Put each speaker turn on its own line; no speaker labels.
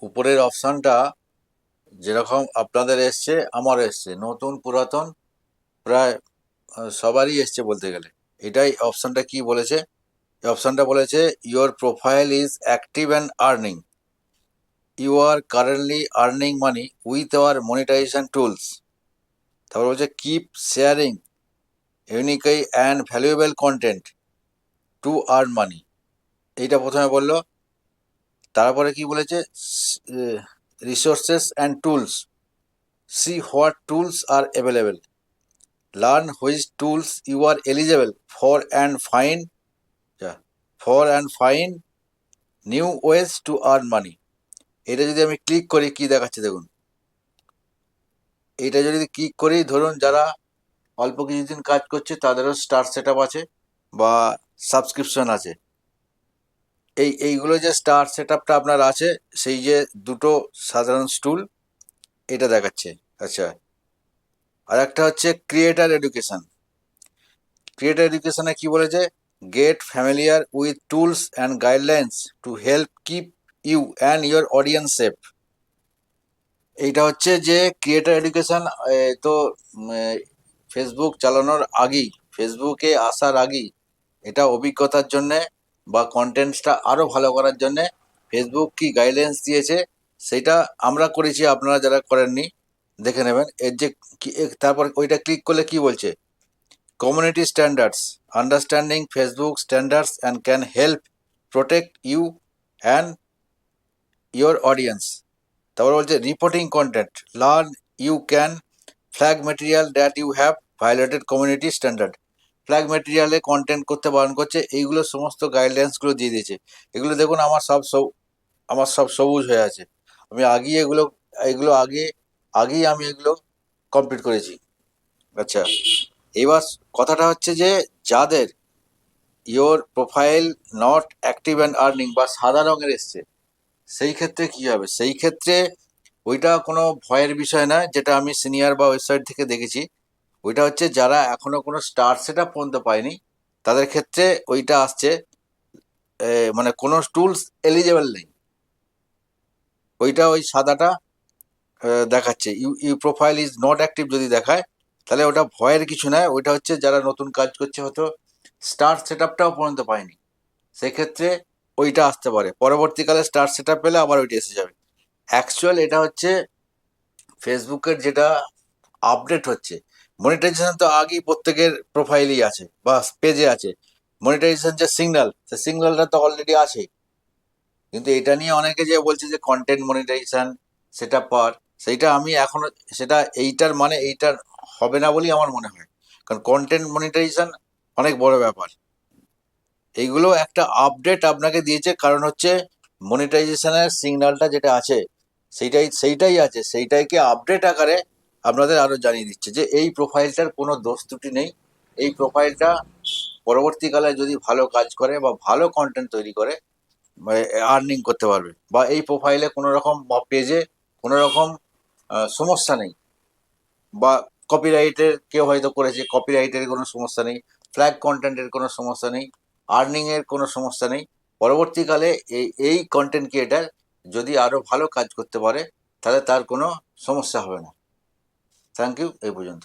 উপরের অপশানটা যেরকম আপনাদের এসছে আমার এসছে, নতুন পুরাতন প্রায় সবারই এসছে বলতে গেলে। এটাই অপশানটা কি বলেছে, এই অপশানটা বলেছে your profile is active and earning, you are currently earning money with our monetization tools. তারপর বলছে keep sharing unique and valuable content to earn money, এইটা প্রথমে বললো। তারপরে কি বলেছে, resources and tools, see what tools are available, learn which tools you are eligible for and find new ways to earn money. এটা যদি আমি click করি কি দেখাচ্ছে দেখুন, এটা যদি ক্লিক করি, ধরুন যারা অল্প কিছুদিন কাজ করছে তাদেরও স্টার সেট আছে বা সাবস্ক্রিপশন আছে। এইগুলো যে স্টার সেট আপনার আছে, সেই যে দুটো সাধারণ স্টুল এটা দেখাচ্ছে। আচ্ছা, আর একটা হচ্ছে ক্রিয়েটার এডুকেশন। ক্রিয়েটার এডুকেশনে কি বলেছে, get familiar with tools and guidelines to help keep you and your audience safe. এইটা হচ্ছে যে ক্রিয়েটার এডুকেশন, তো ফেসবুক চালানোর আগেই, ফেসবুকে আসার আগেই এটা অভিজ্ঞতার জন্যে বা কন্টেন্টসটা আরও ভালো করার জন্যে ফেসবুক কি গাইডলাইন্স দিয়েছে সেটা আমরা করেছি, আপনারা যারা করেননি দেখে নেবেন। এর যে তারপর ওইটা ক্লিক করলে কি বলছে, community standards, understanding Facebook standards and can help protect you and your audience. তারপর বলছে reporting content, learn you can flag material that you have violated community standard. Flag মেটেরিয়ালে কন্টেন্ট করতে বারণ করছে, এইগুলো সমস্ত গাইডলাইন্সগুলো দিয়ে দিয়েছে। এগুলো দেখুন আমার সব সবুজ হয়ে আছে, আমি আগেই এগুলো আগেই আমি এগুলো কমপ্লিট করেছি। আচ্ছা, এবার কথাটা হচ্ছে যে যাদের your profile not active and earning বা সাদা রঙের এসছে, সেই ক্ষেত্রে কি হবে, সেই ক্ষেত্রে ওইটা কোনো ভয়ের বিষয় না, যেটা আমি সিনিয়র বা ওয়েবসাইট থেকে দেখেছি। ওইটা হচ্ছে যারা এখনো কোনো স্টার সেট আপ পর্যন্ত পায়নি তাদের ক্ষেত্রে ওইটা আসছে, মানে কোনো টুলস এলিজেবল নেই, ওইটা ওই সাদাটা দেখাচ্ছে। You you profile is not active যদি দেখায়, তাহলে ওটা ভয়ের কিছু নয়, ওইটা হচ্ছে যারা নতুন কাজ করছে, হয়তো স্টার সেট আপটাও পর্যন্ত পায়নি, সেক্ষেত্রে ওইটা আসতে পারে। পরবর্তীকালে স্টার সেট আপ পেলে আবার ওইটা এসে যাবে। অ্যাকচুয়াল এটা হচ্ছে ফেসবুকের যেটা আপডেট হচ্ছে, মনিটাইজেশন তো আগেই প্রত্যেকের প্রোফাইলেই আছে বা পেজে আছে। মনিটাইজেশন যে সিগন্যাল, সে সিগন্যালটা তো অলরেডি আছে, কিন্তু এটা নিয়ে অনেকে যে বলছে যে কন্টেন্ট মনিটাইজেশন সেটা পার, সেইটা আমি এখনো, সেটা এইটার মানে এইটার হবে না বলেই আমার মনে হয়, কারণ কন্টেন্ট মনিটাইজেশন অনেক বড় ব্যাপার। এইগুলো একটা আপডেট আপনাকে দিয়েছে, কারণ হচ্ছে মনিটাইজেশনের সিগন্যালটা যেটা আছে সেইটাই আছে, সেইটাইকে আপডেট আকারে আপনাদের আরো জানিয়ে দিচ্ছে যে এই প্রোফাইলটার কোনো দোষ ত্রুটি নেই। এই প্রোফাইলটা পরবর্তীকালে যদি ভালো কাজ করে বা ভালো কন্টেন্ট তৈরি করে আর্নিং করতে পারবে, বা এই প্রোফাইলে কোনো রকম বা পেজে কোনো রকম সমস্যা নেই, বা কপিরাইটের কেউ হয়তো করেছে, কপিরাইটের কোনো সমস্যা নেই, ফ্ল্যাগ কন্টেন্টের কোনো সমস্যা নেই, আর্নিংয়ের কোনো সমস্যা নেই। পরবর্তীকালে এই কন্টেন্ট ক্রিয়েটার যদি আরও ভালো কাজ করতে পারে তাহলে তার কোনো সমস্যা হবে না। থ্যাংক ইউ, এই পর্যন্ত।